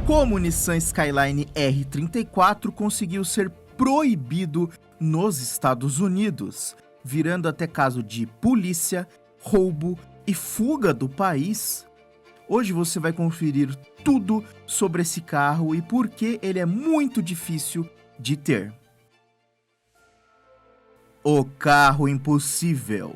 Como o Nissan Skyline R34 conseguiu ser proibido nos Estados Unidos, virando até caso de polícia, roubo e fuga do país. Hoje você vai conferir tudo sobre esse carro e por que ele é muito difícil de ter. O carro impossível.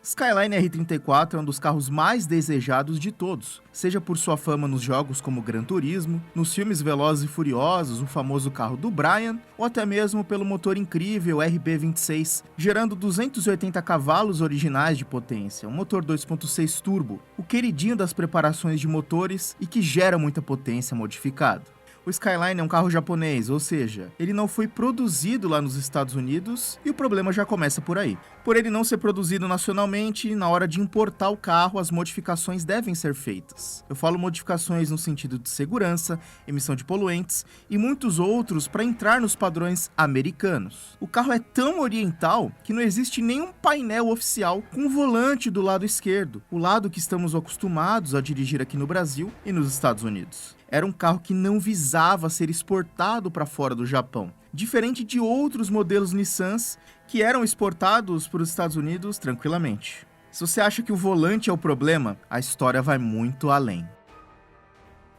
Skyline R34 é um dos carros mais desejados de todos, seja por sua fama nos jogos como Gran Turismo, nos filmes Velozes e Furiosos, o famoso carro do Brian, ou até mesmo pelo motor incrível RB26, gerando 280 cavalos originais de potência, um motor 2.6 turbo, o queridinho das preparações de motores e que gera muita potência modificada. O Skyline é um carro japonês, ou seja, ele não foi produzido lá nos Estados Unidos e o problema já começa por aí. Por ele não ser produzido nacionalmente, na hora de importar o carro, as modificações devem ser feitas. Eu falo modificações no sentido de segurança, emissão de poluentes e muitos outros para entrar nos padrões americanos. O carro é tão oriental que não existe nenhum painel oficial com volante do lado esquerdo, o lado que estamos acostumados a dirigir aqui no Brasil e nos Estados Unidos. Era um carro que não visava ser exportado para fora do Japão, diferente de outros modelos Nissans que eram exportados para os Estados Unidos tranquilamente. Se você acha que o volante é o problema, a história vai muito além.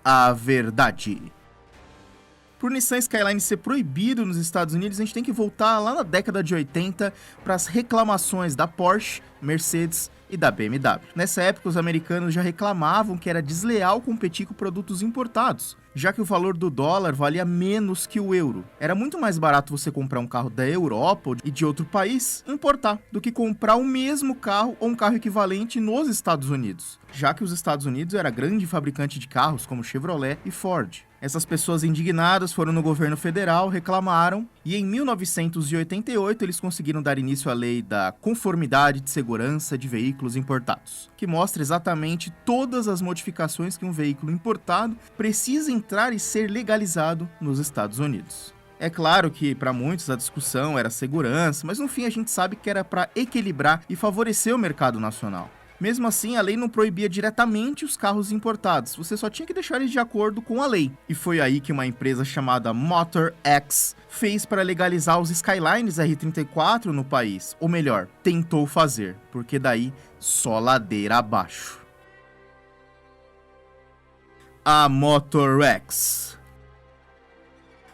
A verdade. Por Nissan Skyline ser proibido nos Estados Unidos, a gente tem que voltar lá na década de 80 para as reclamações da Porsche, Mercedes e da BMW. Nessa época, os americanos já reclamavam que era desleal competir com produtos importados, já que o valor do dólar valia menos que o euro. Era muito mais barato você comprar um carro da Europa e de outro país e importar, do que comprar o mesmo carro ou um carro equivalente nos Estados Unidos, já que os Estados Unidos era grande fabricante de carros como Chevrolet e Ford. Essas pessoas indignadas foram no governo federal, reclamaram, e em 1988 eles conseguiram dar início à lei da conformidade de segurança de veículos importados, que mostra exatamente todas as modificações que um veículo importado precisa entrar e ser legalizado nos Estados Unidos. É claro que para muitos a discussão era segurança, mas no fim a gente sabe que era para equilibrar e favorecer o mercado nacional. Mesmo assim, a lei não proibia diretamente os carros importados, você só tinha que deixar eles de acordo com a lei. E foi aí que uma empresa chamada Motor X fez para legalizar os Skylines R34 no país. Ou melhor, tentou fazer, porque daí só ladeira abaixo. A Motor X.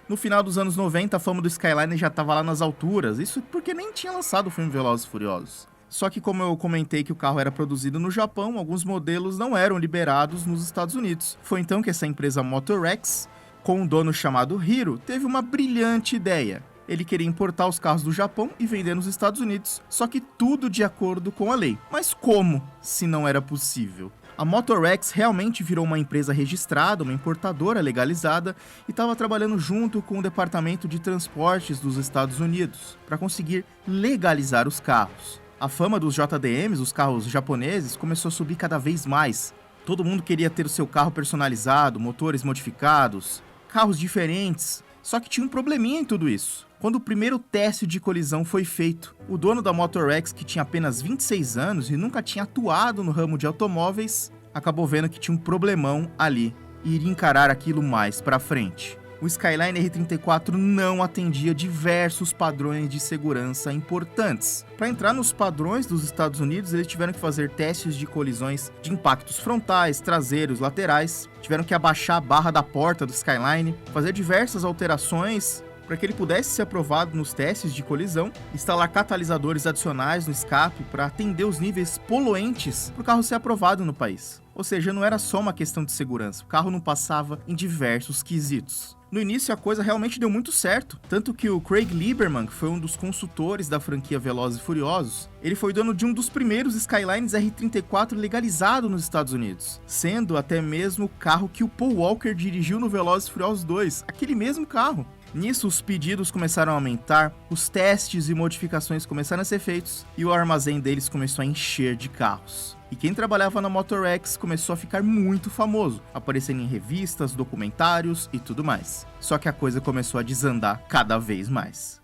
No final dos anos 90, a fama do Skyline já estava lá nas alturas, isso porque nem tinha lançado o filme Velozes e Furiosos. Só que como eu comentei que o carro era produzido no Japão, alguns modelos não eram liberados nos Estados Unidos. Foi então que essa empresa Motor X, com um dono chamado Hiro, teve uma brilhante ideia. Ele queria importar os carros do Japão e vender nos Estados Unidos, só que tudo de acordo com a lei. Mas como, se não era possível? A Motor X realmente virou uma empresa registrada, uma importadora legalizada, e estava trabalhando junto com o Departamento de Transportes dos Estados Unidos para conseguir legalizar os carros. A fama dos JDMs, os carros japoneses, começou a subir cada vez mais. Todo mundo queria ter o seu carro personalizado, motores modificados, carros diferentes. Só que tinha um probleminha em tudo isso. Quando o primeiro teste de colisão foi feito, o dono da Motor X, que tinha apenas 26 anos e nunca tinha atuado no ramo de automóveis, acabou vendo que tinha um problemão ali e iria encarar aquilo mais pra frente. O Skyline R34 não atendia diversos padrões de segurança importantes. Para entrar nos padrões dos Estados Unidos, eles tiveram que fazer testes de colisões de impactos frontais, traseiros, laterais. Tiveram que abaixar a barra da porta do Skyline, fazer diversas alterações para que ele pudesse ser aprovado nos testes de colisão, instalar catalisadores adicionais no escape para atender os níveis poluentes para o carro ser aprovado no país. Ou seja, não era só uma questão de segurança, o carro não passava em diversos quesitos. No início a coisa realmente deu muito certo, tanto que o Craig Lieberman, que foi um dos consultores da franquia Velozes e Furiosos, ele foi dono de um dos primeiros Skylines R34 legalizado nos Estados Unidos, sendo até mesmo o carro que o Paul Walker dirigiu no Velozes e Furiosos 2, aquele mesmo carro. Nisso, os pedidos começaram a aumentar, os testes e modificações começaram a ser feitos e o armazém deles começou a encher de carros. E quem trabalhava na Motor X começou a ficar muito famoso, aparecendo em revistas, documentários e tudo mais. Só que a coisa começou a desandar cada vez mais.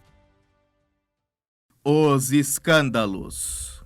Os escândalos.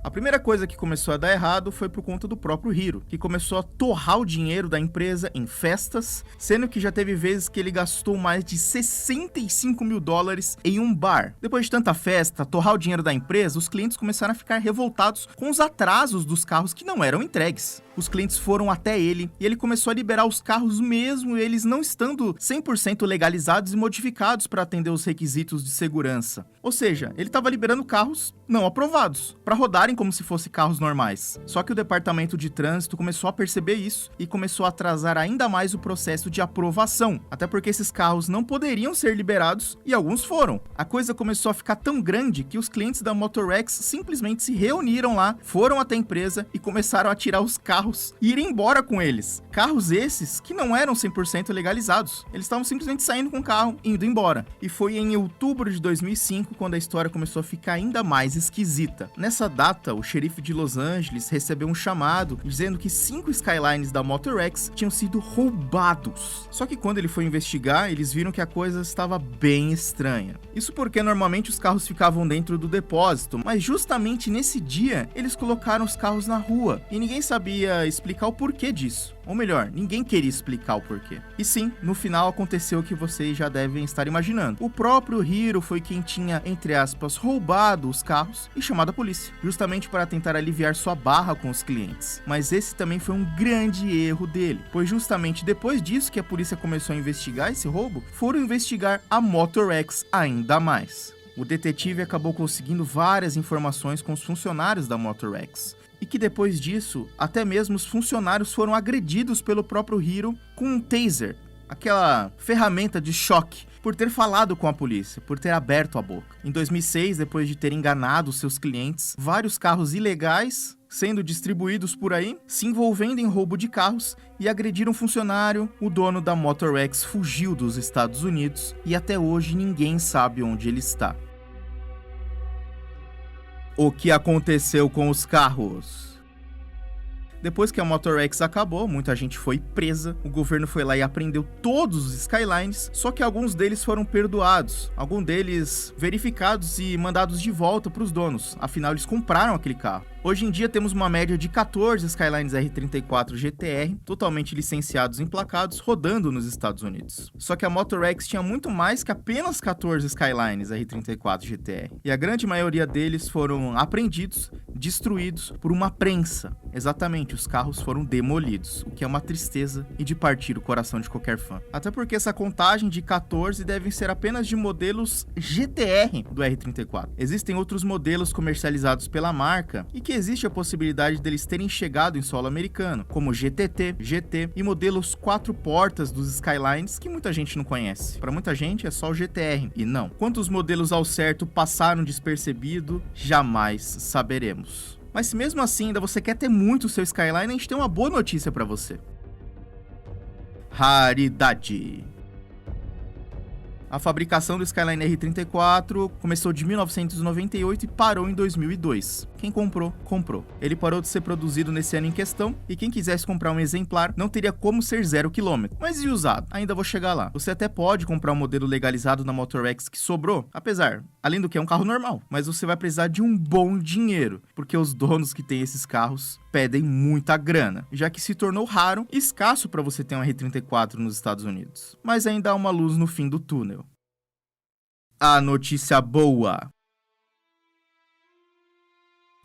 A primeira coisa que começou a dar errado foi por conta do próprio Hiro, que começou a torrar o dinheiro da empresa em festas, sendo que já teve vezes que ele gastou mais de 65 mil dólares em um bar. Depois de tanta festa, torrar o dinheiro da empresa, os clientes começaram a ficar revoltados com os atrasos dos carros que não eram entregues. Os clientes foram até ele e ele começou a liberar os carros mesmo eles não estando 100% legalizados e modificados para atender os requisitos de segurança. Ou seja, ele estava liberando carros não aprovados, para rodarem como se fossem carros normais. Só que o departamento de trânsito começou a perceber isso e começou a atrasar ainda mais o processo de aprovação, até porque esses carros não poderiam ser liberados e alguns foram. A coisa começou a ficar tão grande que os clientes da Motorex simplesmente se reuniram lá, foram até a empresa e começaram a tirar os carros e ir embora com eles. Carros esses que não eram 100% legalizados. Eles estavam simplesmente saindo com o carro, indo embora. E foi em outubro de 2005 quando a história começou a ficar ainda mais esquisita. Nessa data, o xerife de Los Angeles recebeu um chamado dizendo que 5 Skylines da Motorex tinham sido roubados. Só que quando ele foi investigar, eles viram que a coisa estava bem estranha. Isso porque normalmente os carros ficavam dentro do depósito, mas justamente nesse dia eles colocaram os carros na rua e ninguém sabia explicar o porquê disso. Ou melhor, ninguém queria explicar o porquê. E sim, no final aconteceu o que vocês já devem estar imaginando. O próprio Hiro foi quem tinha, entre aspas, roubado os carros e chamado a polícia, justamente para tentar aliviar sua barra com os clientes. Mas esse também foi um grande erro dele, pois justamente depois disso que a polícia começou a investigar esse roubo, foram investigar a Motorex ainda mais. O detetive acabou conseguindo várias informações com os funcionários da Motorex. E que depois disso, até mesmo os funcionários foram agredidos pelo próprio Hiro com um taser, aquela ferramenta de choque, por ter falado com a polícia, por ter aberto a boca. Em 2006, depois de ter enganado seus clientes, vários carros ilegais sendo distribuídos por aí, se envolvendo em roubo de carros e agrediram um funcionário, o dono da Motorex fugiu dos Estados Unidos e até hoje ninguém sabe onde ele está. O que aconteceu com os carros? Depois que a Motorex acabou, muita gente foi presa, o governo foi lá e apreendeu todos os Skylines, só que alguns deles foram perdoados, alguns deles verificados e mandados de volta para os donos, afinal eles compraram aquele carro. Hoje em dia temos uma média de 14 Skylines R34 GTR, totalmente licenciados e emplacados, rodando nos Estados Unidos. Só que a Motorex tinha muito mais que apenas 14 Skylines R34 GTR. E a grande maioria deles foram apreendidos, destruídos por uma prensa. Exatamente, os carros foram demolidos, o que é uma tristeza e de partir o coração de qualquer fã. Até porque essa contagem de 14 devem ser apenas de modelos GTR do R34. Existem outros modelos comercializados pela marca e que existe a possibilidade deles terem chegado em solo americano, como GTT, GT e modelos 4 portas dos Skylines que muita gente não conhece. Para muita gente é só o GTR, e não. Quantos modelos ao certo passaram despercebido, jamais saberemos. Mas se mesmo assim ainda você quer ter muito o seu Skyline, a gente tem uma boa notícia para você. Raridade. A fabricação do Skyline R34 começou de 1998 e parou em 2002. Quem comprou, comprou. Ele parou de ser produzido nesse ano em questão e quem quisesse comprar um exemplar não teria como ser 0 km. Mas e usado? Ainda vou chegar lá. Você até pode comprar um modelo legalizado na Motorex que sobrou, apesar, além do que é um carro normal, mas você vai precisar de um bom dinheiro, porque os donos que têm esses carros pedem muita grana, já que se tornou raro e escasso para você ter um R34 nos Estados Unidos. Mas ainda há uma luz no fim do túnel. A notícia boa.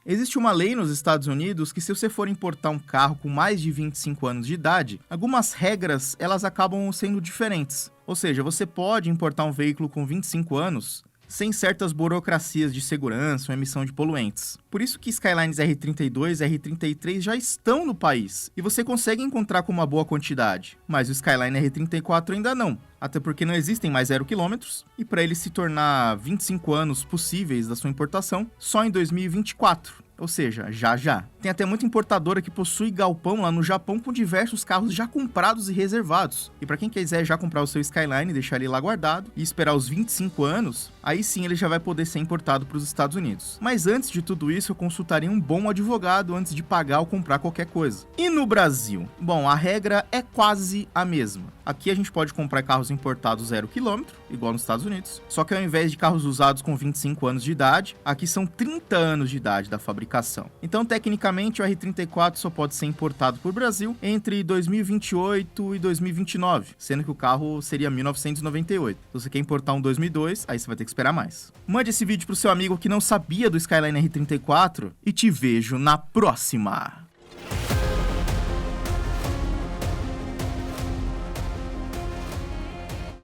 Existe uma lei nos Estados Unidos que se você for importar um carro com mais de 25 anos de idade, algumas regras elas acabam sendo diferentes. Ou seja, você pode importar um veículo com 25 anos sem certas burocracias de segurança ou emissão de poluentes. Por isso que Skylines R32 e R33 já estão no país, e você consegue encontrar com uma boa quantidade, mas o Skyline R34 ainda não, até porque não existem mais 0 km, e para ele se tornar 25 anos possíveis da sua importação, só em 2024. Ou seja, já. Tem até muita importadora que possui galpão lá no Japão com diversos carros já comprados e reservados. E para quem quiser já comprar o seu Skyline, deixar ele lá guardado e esperar os 25 anos, aí sim ele já vai poder ser importado para os Estados Unidos. Mas antes de tudo isso, eu consultaria um bom advogado antes de pagar ou comprar qualquer coisa. E no Brasil? Bom, a regra é quase a mesma. Aqui a gente pode comprar carros importados 0 km, igual nos Estados Unidos. Só que ao invés de carros usados com 25 anos de idade, aqui são 30 anos de idade da fabricação. fabricação. Então, tecnicamente, o R34 só pode ser importado para o Brasil entre 2028 e 2029, sendo que o carro seria 1998. Se você quer importar um 2002, aí você vai ter que esperar mais. Mande esse vídeo pro seu amigo que não sabia do Skyline R34 e te vejo na próxima!